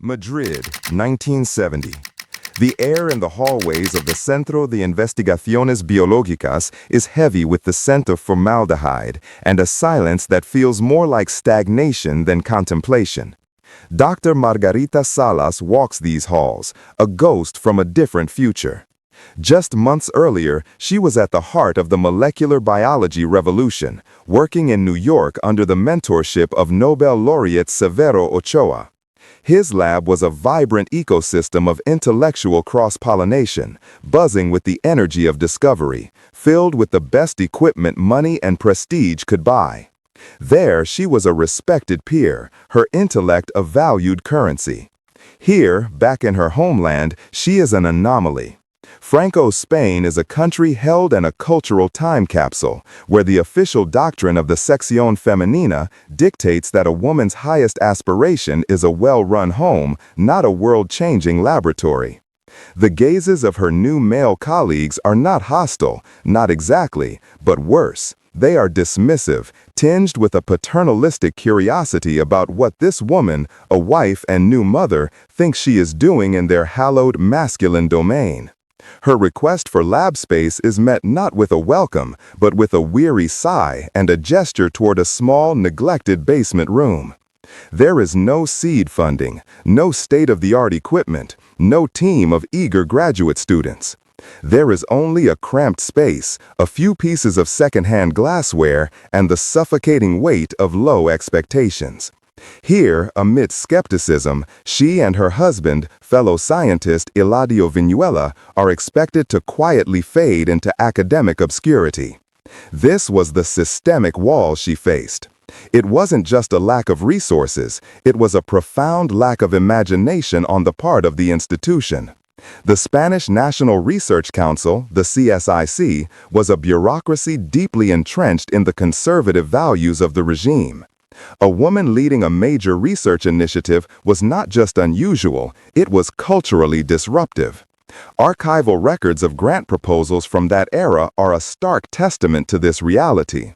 Madrid, 1970. The air in the hallways of the Centro de Investigaciones Biológicas is heavy with the scent of formaldehyde and a silence that feels more like stagnation than contemplation. Dr. Margarita Salas walks these halls, a ghost from a different future. Just months earlier, she was at the heart of the molecular biology revolution, working in New York under the mentorship of Nobel laureate Severo Ochoa. His lab was a vibrant ecosystem of intellectual cross-pollination, buzzing with the energy of discovery, filled with the best equipment money and prestige could buy. There, she was a respected peer, her intellect a valued currency. Here, back in her homeland, she is an anomaly. Franco's Spain is a country held in a cultural time capsule, where the official doctrine of the Sección Femenina dictates that a woman's highest aspiration is a well-run home, not a world-changing laboratory. The gazes of her new male colleagues are not hostile, not exactly, but worse. They are dismissive, tinged with a paternalistic curiosity about what this woman, a wife and new mother, thinks she is doing in their hallowed masculine domain. Her request for lab space is met not with a welcome, but with a weary sigh and a gesture toward a small, neglected basement room. There is no seed funding, no state-of-the-art equipment, no team of eager graduate students. There is only a cramped space, a few pieces of second-hand glassware, and the suffocating weight of low expectations. Here, amid skepticism, she and her husband, fellow scientist Eladio Viñuela, are expected to quietly fade into academic obscurity. This was the systemic wall she faced. It wasn't just a lack of resources, it was a profound lack of imagination on the part of the institution. The Spanish National Research Council, the CSIC, was a bureaucracy deeply entrenched in the conservative values of the regime. A woman leading a major research initiative was not just unusual, it was culturally disruptive. Archival records of grant proposals from that era are a stark testament to this reality.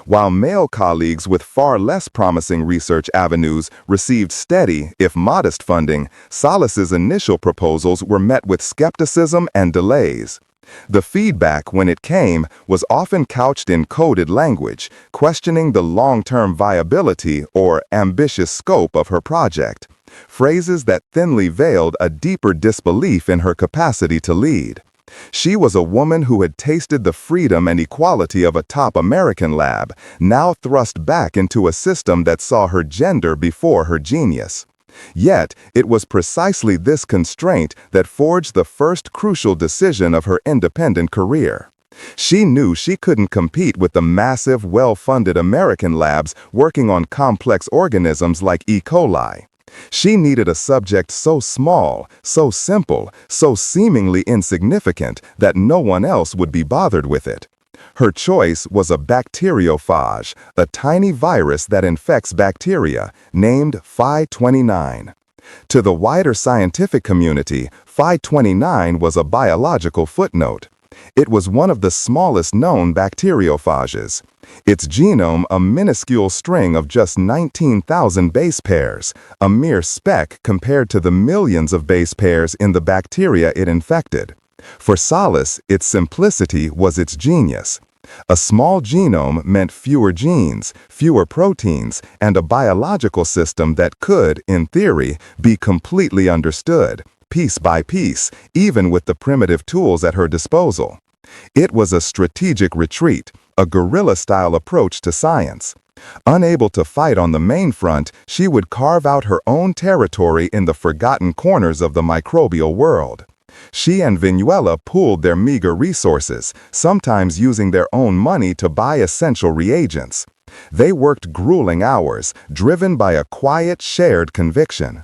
While male colleagues with far less promising research avenues received steady, if modest funding, Salas's initial proposals were met with skepticism and delays. The feedback, when it came, was often couched in coded language, questioning the long-term viability or ambitious scope of her project, phrases that thinly veiled a deeper disbelief in her capacity to lead. She was a woman who had tasted the freedom and equality of a top American lab, now thrust back into a system that saw her gender before her genius. Yet, it was precisely this constraint that forged the first crucial decision of her independent career. She knew she couldn't compete with the massive, well-funded American labs working on complex organisms like E. coli. She needed a subject so small, so simple, so seemingly insignificant that no one else would be bothered with it. Her choice was a bacteriophage, a tiny virus that infects bacteria, named Phi29. To the wider scientific community, Phi29 was a biological footnote. It was one of the smallest known bacteriophages. Its genome a minuscule string of just 19,000 base pairs, a mere speck compared to the millions of base pairs in the bacteria it infected. For Salas, its simplicity was its genius. A small genome meant fewer genes, fewer proteins, and a biological system that could, in theory, be completely understood, piece by piece, even with the primitive tools at her disposal. It was a strategic retreat, a guerrilla-style approach to science. Unable to fight on the main front, she would carve out her own territory in the forgotten corners of the microbial world. She and Viñuela pooled their meager resources, sometimes using their own money to buy essential reagents. They worked grueling hours, driven by a quiet, shared conviction.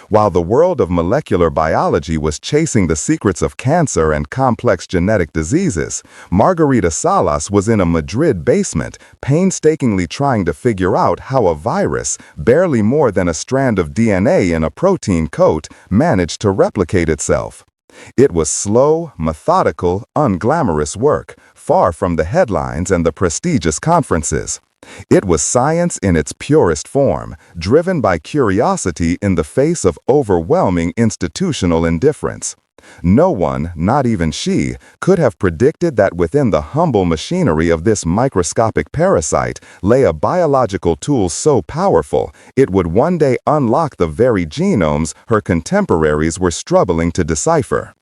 While the world of molecular biology was chasing the secrets of cancer and complex genetic diseases, Margarita Salas was in a Madrid basement, painstakingly trying to figure out how a virus, barely more than a strand of DNA in a protein coat, managed to replicate itself. It was slow, methodical, unglamorous work, far from the headlines and the prestigious conferences. It was science in its purest form, driven by curiosity in the face of overwhelming institutional indifference. No one, not even she, could have predicted that within the humble machinery of this microscopic parasite lay a biological tool so powerful it would one day unlock the very genomes her contemporaries were struggling to decipher.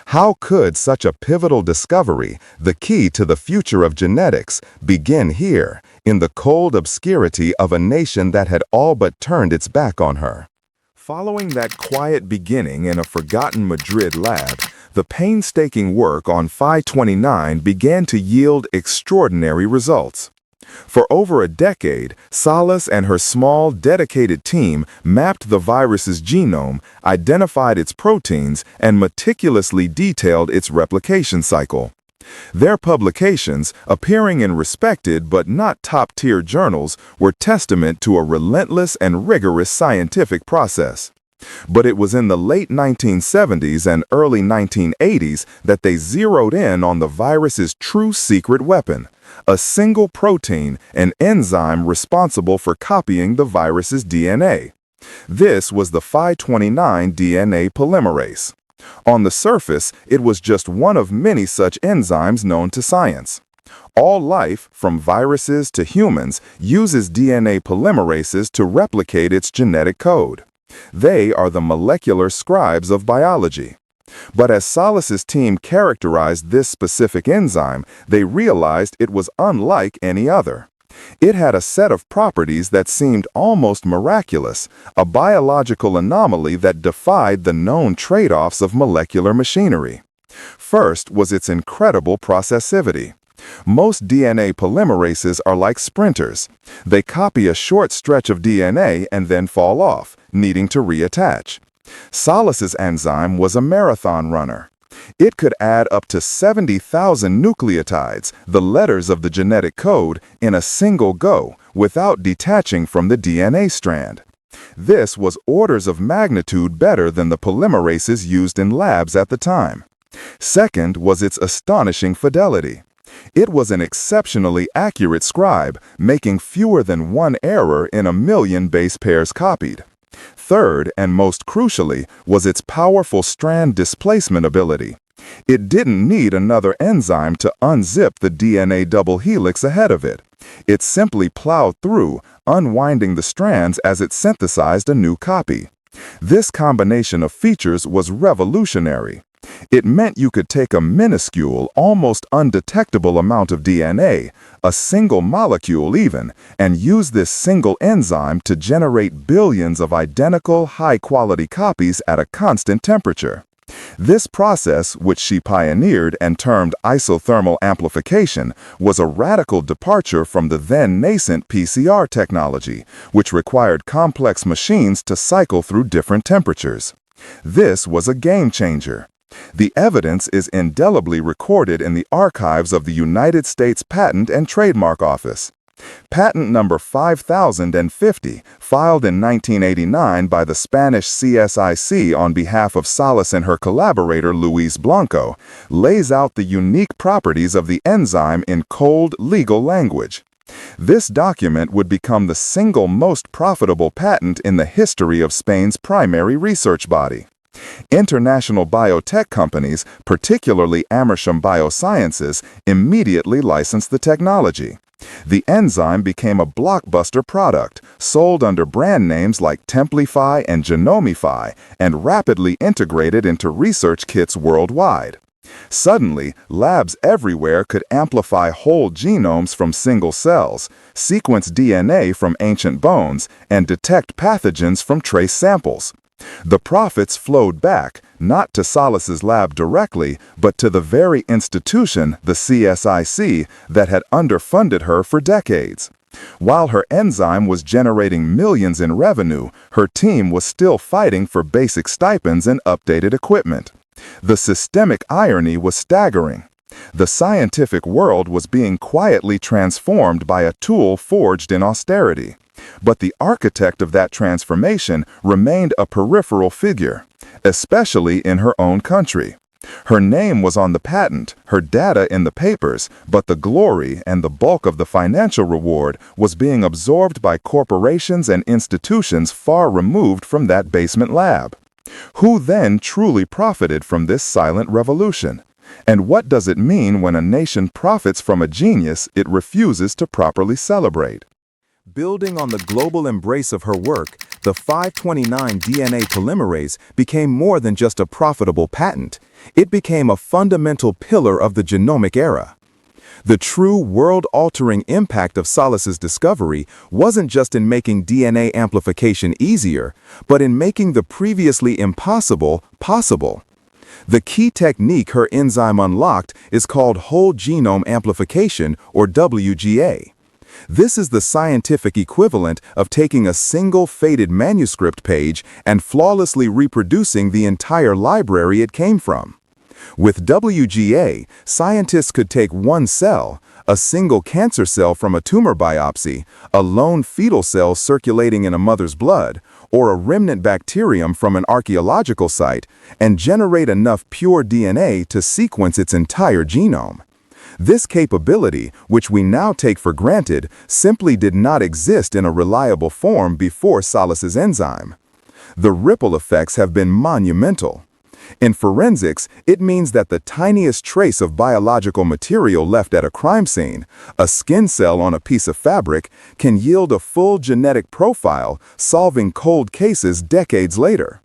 How could such a pivotal discovery, the key to the future of genetics, begin here, in the cold obscurity of a nation that had all but turned its back on her? Following that quiet beginning in a forgotten Madrid lab, the painstaking work on Phi29 began to yield extraordinary results. For over a decade, Salas and her small, dedicated team mapped the virus's genome, identified its proteins, and meticulously detailed its replication cycle. Their publications, appearing in respected but not top-tier journals, were testament to a relentless and rigorous scientific process. But it was in the late 1970s and early 1980s that they zeroed in on the virus's true secret weapon, a single protein, an enzyme responsible for copying the virus's DNA. This was the Phi29 DNA polymerase. On the surface, it was just one of many such enzymes known to science. All life, from viruses to humans, uses DNA polymerases to replicate its genetic code. They are the molecular scribes of biology. But as Salas's team characterized this specific enzyme, they realized it was unlike any other. It had a set of properties that seemed almost miraculous, a biological anomaly that defied the known trade-offs of molecular machinery. First was its incredible processivity. Most DNA polymerases are like sprinters. They copy a short stretch of DNA and then fall off, needing to reattach. Salas's enzyme was a marathon runner. It could add up to 70,000 nucleotides, the letters of the genetic code, in a single go, without detaching from the DNA strand. This was orders of magnitude better than the polymerases used in labs at the time. Second was its astonishing fidelity. It was an exceptionally accurate scribe, making fewer than one error in a million base pairs copied. Third, and most crucially, was its powerful strand displacement ability. It didn't need another enzyme to unzip the DNA double helix ahead of it. It simply plowed through, unwinding the strands as it synthesized a new copy. This combination of features was revolutionary. It meant you could take a minuscule, almost undetectable amount of DNA, a single molecule even, and use this single enzyme to generate billions of identical, high-quality copies at a constant temperature. This process, which she pioneered and termed isothermal amplification, was a radical departure from the then-nascent PCR technology, which required complex machines to cycle through different temperatures. This was a game-changer. The evidence is indelibly recorded in the archives of the United States Patent and Trademark Office. Patent number 5050, filed in 1989 by the Spanish CSIC on behalf of Salas and her collaborator Luis Blanco, lays out the unique properties of the enzyme in cold, legal language. This document would become the single most profitable patent in the history of Spain's primary research body. International biotech companies, particularly Amersham Biosciences, immediately licensed the technology. The enzyme became a blockbuster product, sold under brand names like Amplify and Genomify, and rapidly integrated into research kits worldwide. Suddenly, labs everywhere could amplify whole genomes from single cells, sequence DNA from ancient bones, and detect pathogens from trace samples. The profits flowed back, not to Salas's lab directly, but to the very institution, the CSIC, that had underfunded her for decades. While her enzyme was generating millions in revenue, her team was still fighting for basic stipends and updated equipment. The systemic irony was staggering. The scientific world was being quietly transformed by a tool forged in austerity. But the architect of that transformation remained a peripheral figure, especially in her own country. Her name was on the patent, her data in the papers, but the glory and the bulk of the financial reward was being absorbed by corporations and institutions far removed from that basement lab. Who then truly profited from this silent revolution? And what does it mean when a nation profits from a genius it refuses to properly celebrate? Building on the global embrace of her work, the Phi29 DNA polymerase became more than just a profitable patent. It became a fundamental pillar of the genomic era. The true world-altering impact of Salas's discovery wasn't just in making DNA amplification easier, but in making the previously impossible possible. The key technique her enzyme unlocked is called whole genome amplification, or WGA. This is the scientific equivalent of taking a single faded manuscript page and flawlessly reproducing the entire library it came from. With WGA, scientists could take one cell, a single cancer cell from a tumor biopsy, a lone fetal cell circulating in a mother's blood, or a remnant bacterium from an archaeological site, and generate enough pure DNA to sequence its entire genome. This capability, which we now take for granted, simply did not exist in a reliable form before Salas's enzyme. The ripple effects have been monumental. In forensics, it means that the tiniest trace of biological material left at a crime scene, a skin cell on a piece of fabric, can yield a full genetic profile, solving cold cases decades later.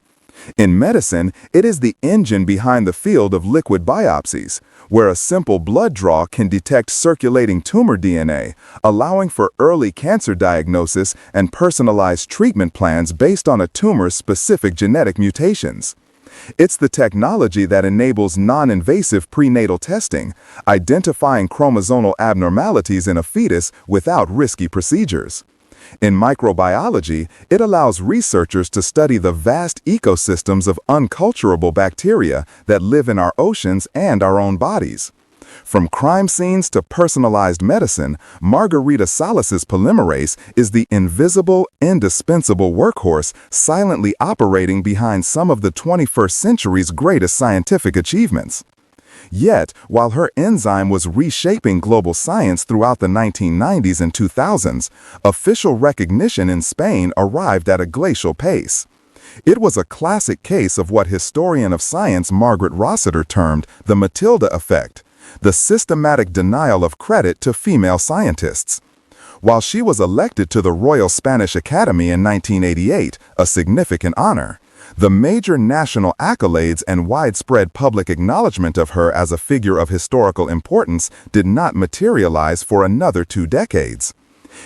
In medicine, it is the engine behind the field of liquid biopsies, where a simple blood draw can detect circulating tumor DNA, allowing for early cancer diagnosis and personalized treatment plans based on a tumor's specific genetic mutations. It's the technology that enables non-invasive prenatal testing, identifying chromosomal abnormalities in a fetus without risky procedures. In microbiology, it allows researchers to study the vast ecosystems of unculturable bacteria that live in our oceans and our own bodies. From crime scenes to personalized medicine, Margarita Salas's polymerase is the invisible, indispensable workhorse silently operating behind some of the 21st century's greatest scientific achievements. Yet, while her enzyme was reshaping global science throughout the 1990s and 2000s, official recognition in Spain arrived at a glacial pace. It was a classic case of what historian of science Margaret Rossiter termed the Matilda effect, the systematic denial of credit to female scientists. While she was elected to the Royal Spanish Academy in 1988, a significant honor, the major national accolades and widespread public acknowledgement of her as a figure of historical importance did not materialize for another 2 decades.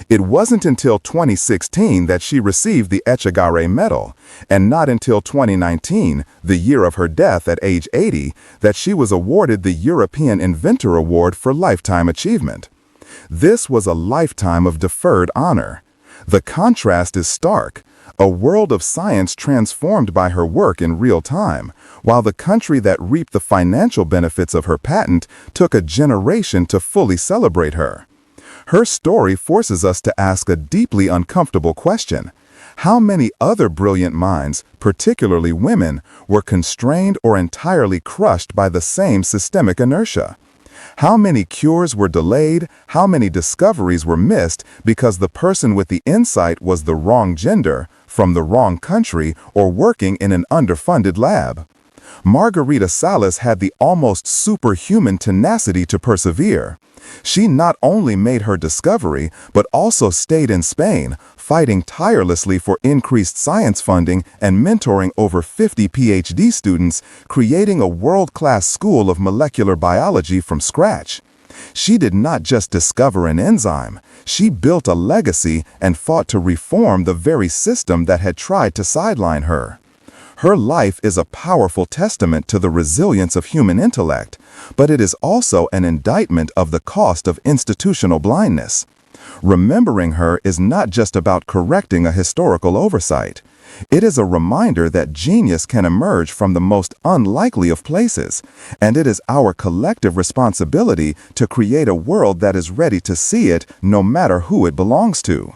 It wasn't until 2016 that she received the Echegaray Medal, and not until 2019, the year of her death at age 80, that she was awarded the European Inventor Award for Lifetime Achievement. This was a lifetime of deferred honor. The contrast is stark. A world of science transformed by her work in real time, while the country that reaped the financial benefits of her patent took a generation to fully celebrate her. Her story forces us to ask a deeply uncomfortable question. How many other brilliant minds, particularly women, were constrained or entirely crushed by the same systemic inertia? How many cures were delayed? How many discoveries were missed because the person with the insight was the wrong gender, from the wrong country, or working in an underfunded lab? Margarita Salas had the almost superhuman tenacity to persevere. She not only made her discovery, but also stayed in Spain, fighting tirelessly for increased science funding and mentoring over 50 PhD students, creating a world-class school of molecular biology from scratch. She did not just discover an enzyme, she built a legacy and fought to reform the very system that had tried to sideline her. Her life is a powerful testament to the resilience of human intellect, but it is also an indictment of the cost of institutional blindness. Remembering her is not just about correcting a historical oversight. It is a reminder that genius can emerge from the most unlikely of places, and it is our collective responsibility to create a world that is ready to see it no matter who it belongs to.